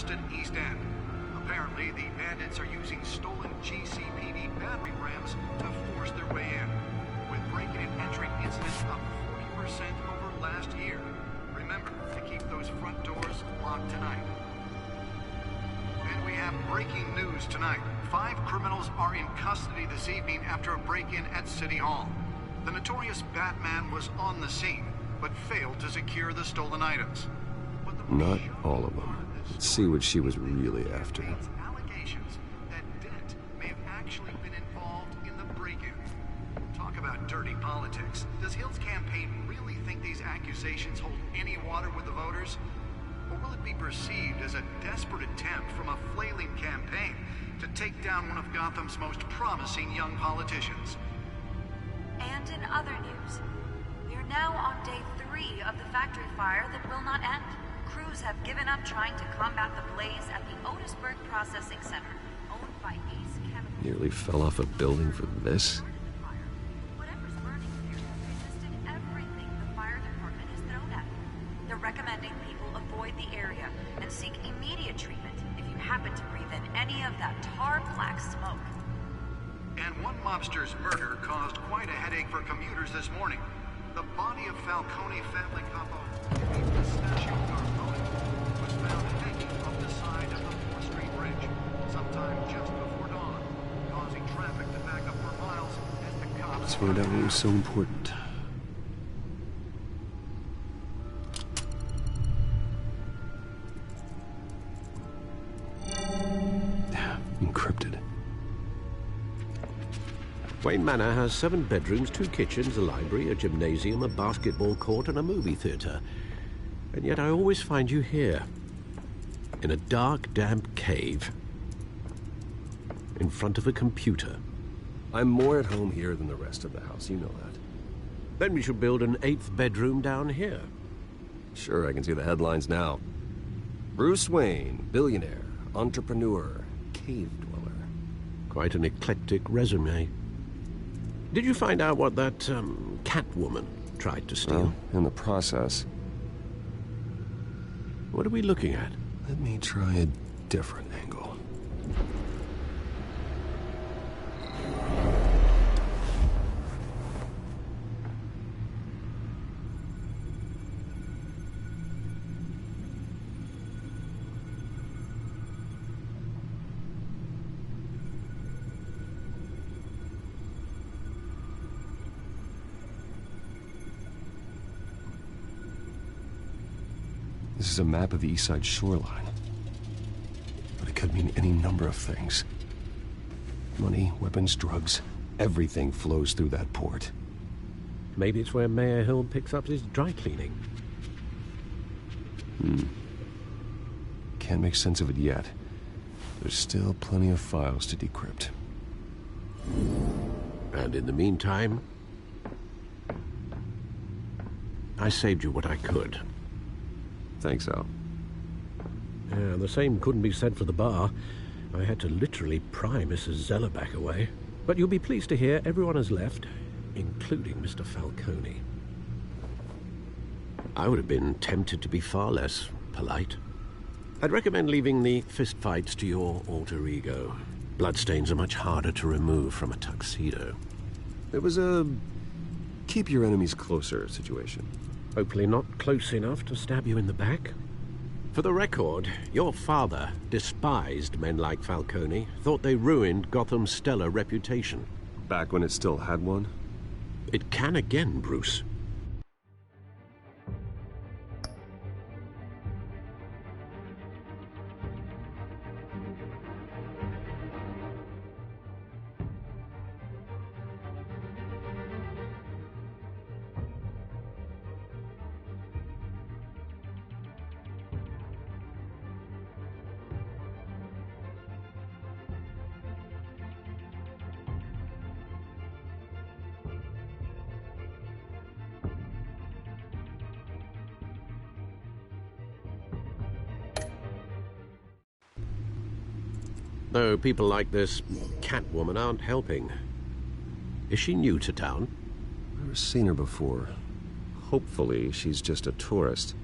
Preston East End. Apparently, the bandits are using stolen GCPD battering rams to force their way in, with break-in and entry incidents up 40% over last year. Remember to keep those front doors locked tonight. And we have breaking news tonight. 5 criminals are in custody this evening after a break-in at City Hall. The notorious Batman was on the scene, but failed to secure the stolen items. Not all of them. Let's see what she was really after. Allegations that Dent may have actually been involved in the break-in. Talk about dirty politics. Does Hill's campaign really think these accusations hold any water with the voters? Or will it be perceived as a desperate attempt from a flailing campaign to take down one of Gotham's most promising young politicians? And in other news, we are now on day 3 of the factory fire that will not end. Crews have given up trying to combat the blaze at the Otisburg Processing Center, owned by Ace Chemical. Nearly fell off a building for this? Whatever's burning here has resisted everything the fire department has thrown at it. They're recommending people avoid the area and seek immediate treatment if you happen to breathe in any of that tar black smoke. And one mobster's murder caused quite a headache for commuters this morning. The body of Falcone family couple, Pistachio Carbone, was found hanging off the side of the 4th Street Bridge, sometime just before dawn, causing traffic to back up for miles as the cops... Let's find out what was so important. Encrypted. Wayne Manor has 7 bedrooms, 2 kitchens, a library, a gymnasium, a basketball court, and a movie theater. And yet I always find you here, in a dark, damp cave, in front of a computer. I'm more at home here than the rest of the house, you know that. Then we should build an 8th bedroom down here. Sure, I can see the headlines now. Bruce Wayne, billionaire, entrepreneur, cave dweller. Quite an eclectic resume. Did you find out what that, Catwoman tried to steal? Well, in the process. What are we looking at? Let me try a different angle. This is a map of the East Side shoreline. But it could mean any number of things. Money, weapons, drugs, everything flows through that port. Maybe it's where Mayor Hill picks up his dry cleaning. Can't make sense of it yet. There's still plenty of files to decrypt. And in the meantime, I saved you what I could. Thanks, Al. Yeah, the same couldn't be said for the bar. I had to literally pry Mrs. Zellerback away. But you'll be pleased to hear everyone has left, including Mr. Falcone. I would have been tempted to be far less polite. I'd recommend leaving the fistfights to your alter ego. Bloodstains are much harder to remove from a tuxedo. It was a keep your enemies closer situation. Hopefully not close enough to stab you in the back. For the record, your father despised men like Falcone, thought they ruined Gotham's stellar reputation. Back when it still had one? It can again, Bruce. Though people like this Catwoman aren't helping. Is she new to town? Never seen her before. Hopefully, she's just a tourist.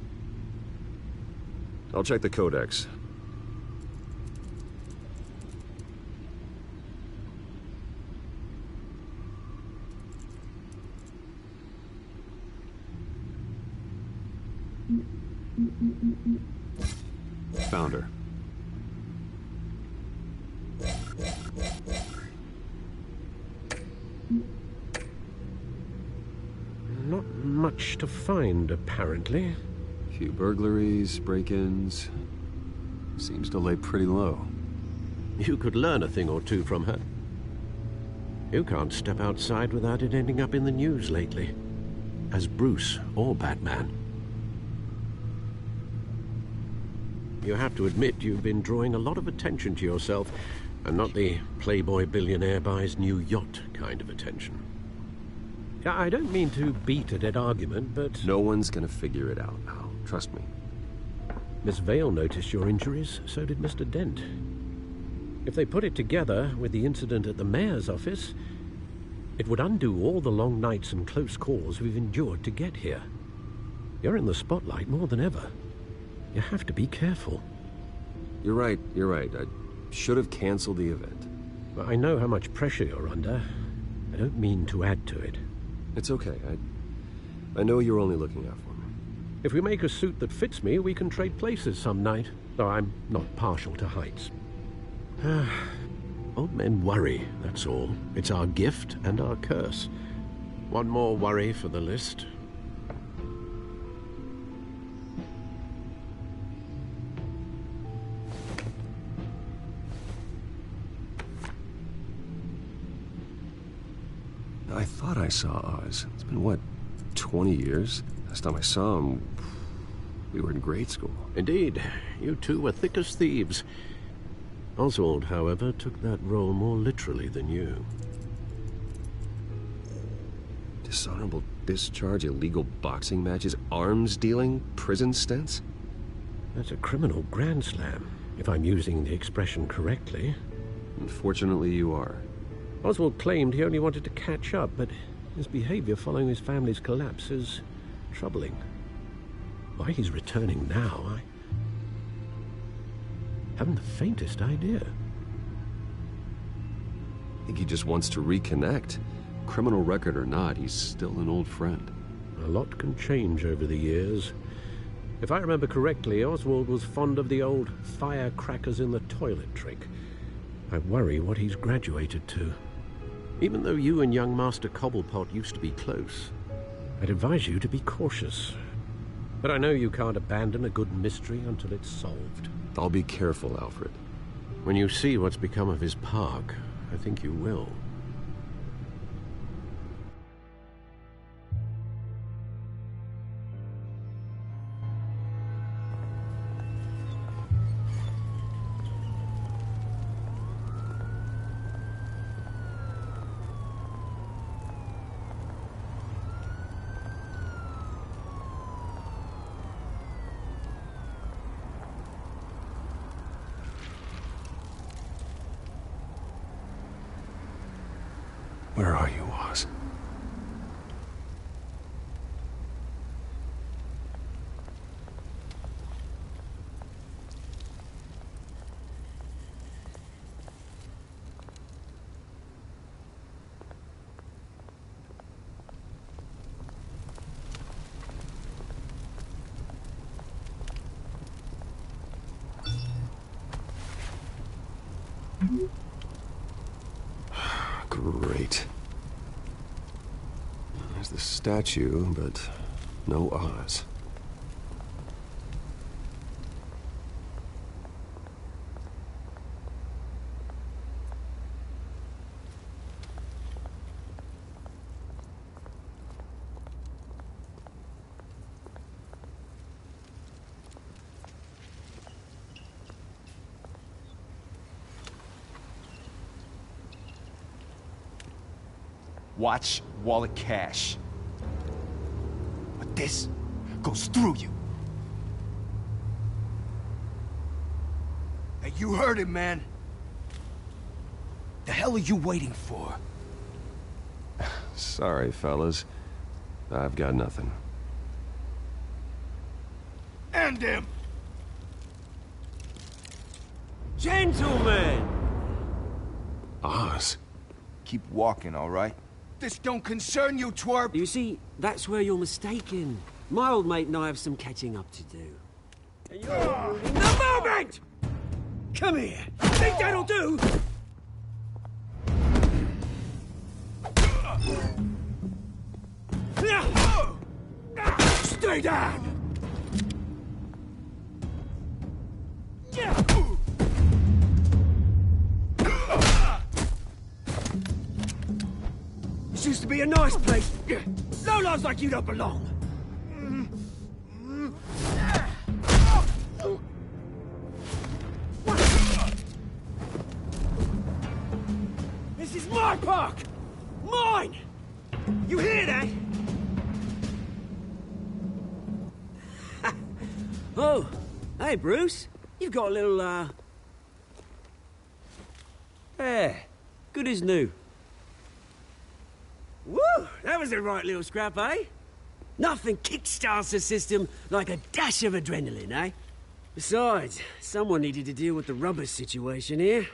I'll check the codex. Found her. Not much to find, apparently. Few burglaries, break-ins. Seems to lay pretty low. You could learn a thing or two from her. You can't step outside without it ending up in the news lately. As Bruce or Batman. You have to admit you've been drawing a lot of attention to yourself, and not the playboy billionaire buys new yacht kind of attention. I don't mean to beat a dead argument, but... No one's gonna figure it out, Al. Trust me. Miss Vale noticed your injuries, so did Mr. Dent. If they put it together with the incident at the mayor's office, it would undo all the long nights and close calls we've endured to get here. You're in the spotlight more than ever. You have to be careful. You're right. I should have canceled the event. I know how much pressure you're under. I don't mean to add to it. It's okay. I know you're only looking out for me. If we make a suit that fits me, we can trade places some night, though I'm not partial to heights. Old men worry, that's all. It's our gift and our curse. One more worry for the list. I thought I saw Oz. It's been, what, 20 years? Last time I saw him, we were in grade school. Indeed, you two were thick as thieves. Oswald, however, took that role more literally than you. Dishonorable discharge, illegal boxing matches, arms dealing, prison stints? That's a criminal grand slam, if I'm using the expression correctly. Unfortunately, you are. Oswald claimed he only wanted to catch up, but his behavior following his family's collapse is troubling. Why he's returning now, I haven't the faintest idea. I think he just wants to reconnect. Criminal record or not, he's still an old friend. A lot can change over the years. If I remember correctly, Oswald was fond of the old firecrackers in the toilet trick. I worry what he's graduated to. Even though you and young Master Cobblepot used to be close, I'd advise you to be cautious. But I know you can't abandon a good mystery until it's solved. I'll be careful, Alfred. When you see what's become of his park, I think you will. Where are you, Oz? Great. There's the statue, but no Oz. Watch wallet cash. But this goes through you. Hey, you heard it, man. The hell are you waiting for? Sorry, fellas. I've got nothing. End him! Gentlemen! Oz? Keep walking, all right? This don't concern you, twerp! You see, that's where you're mistaken. My old mate and I have some catching up to do. And you're ruining the moment! Come here. Think that'll do? Stay down! This used to be a nice place. No lives like you don't belong. This is my park! Mine! You hear that? Oh, hey, Bruce. You've got a little, Yeah, good as new. Woo! That was a right little scrap, eh? Nothing kickstarts the system like a dash of adrenaline, eh? Besides, someone needed to deal with the rubber situation here.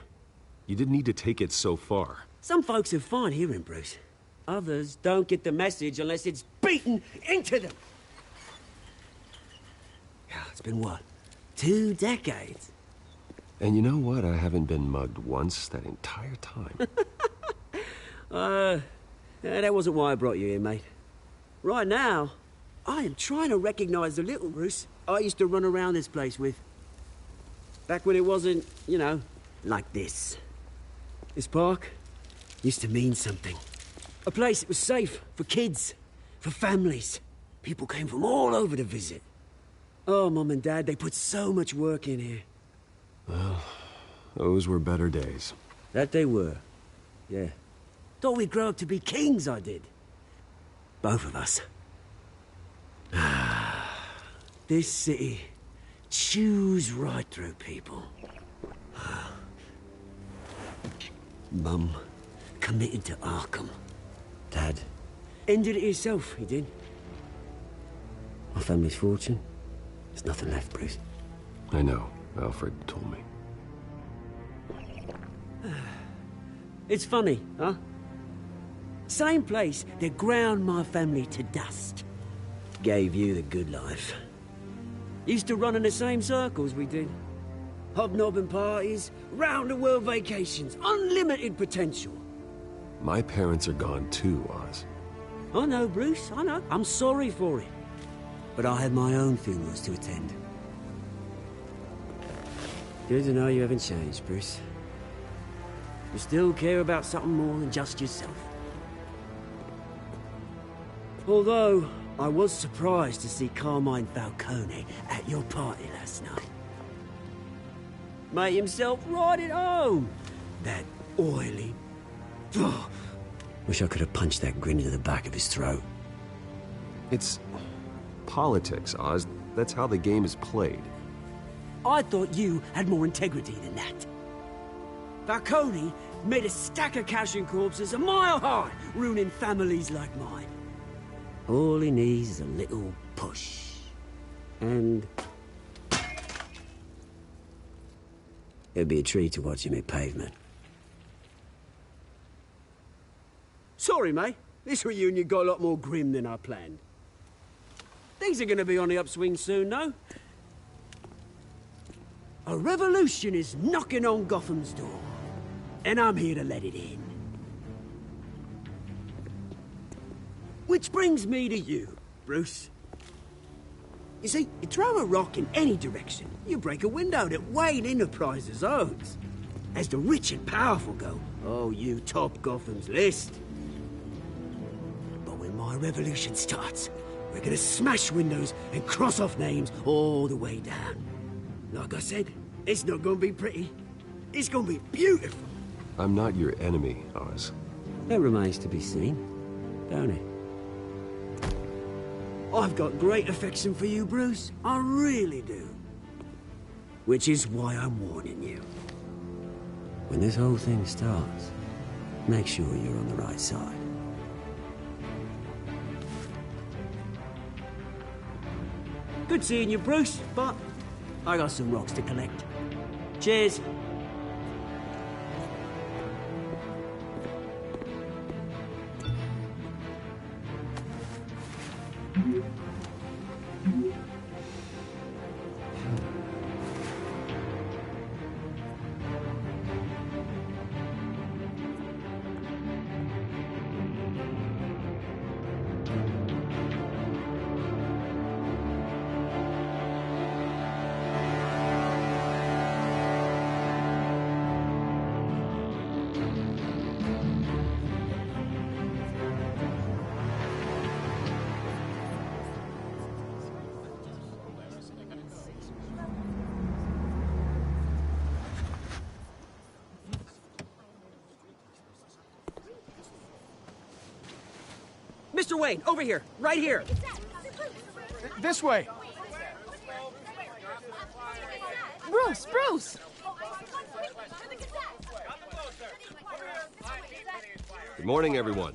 You didn't need to take it so far. Some folks are fine hearing, Bruce. Others don't get the message unless it's beaten into them. It's been, what, 2 decades? And you know what? I haven't been mugged once that entire time. That wasn't why I brought you here, mate. Right now, I am trying to recognize the little Bruce I used to run around this place with. Back when it wasn't, you know, like this. This park used to mean something. A place that was safe for kids, for families. People came from all over to visit. Oh, Mum and Dad, they put so much work in here. Well, those were better days. That they were. Yeah. Thought we'd grow up to be kings, I did. Both of us. This city chews right through people. Mum committed to Arkham. Dad ended it himself, he did. My family's fortune. There's nothing left, Bruce. I know. Alfred told me. It's funny, huh? Same place that ground my family to dust. Gave you the good life. Used to run in the same circles we did. Hobnobbing parties, round-the-world vacations, unlimited potential. My parents are gone too, Oz. I know, Bruce, I know. I'm sorry for it. But I had my own funerals to attend. Good to know you haven't changed, Bruce. You still care about something more than just yourself. Although, I was surprised to see Carmine Falcone at your party last night. Made himself right at home. That oily... Oh, wish I could have punched that grin into the back of his throat. It's politics, Oz. That's how the game is played. I thought you had more integrity than that. Falcone made a stack of cash and corpses a mile high, ruining families like mine. All he needs is a little push. And... it'd be a treat to watch him hit pavement. Sorry, mate. This reunion got a lot more grim than I planned. Things are gonna be on the upswing soon, though. A revolution is knocking on Gotham's door. And I'm here to let it in. Which brings me to you, Bruce. You see, you throw a rock in any direction, you break a window that Wayne Enterprises owns. As the rich and powerful go, oh, you top Gotham's list. But when my revolution starts, we're gonna smash windows and cross off names all the way down. Like I said, it's not gonna be pretty. It's gonna be beautiful. I'm not your enemy, Oz. That remains to be seen, don't it? I've got great affection for you, Bruce. I really do. Which is why I'm warning you. When this whole thing starts, make sure you're on the right side. Good seeing you, Bruce, but I got some rocks to collect. Cheers. Mr. Wayne, over here. Right here. This way. Bruce! Good morning, everyone.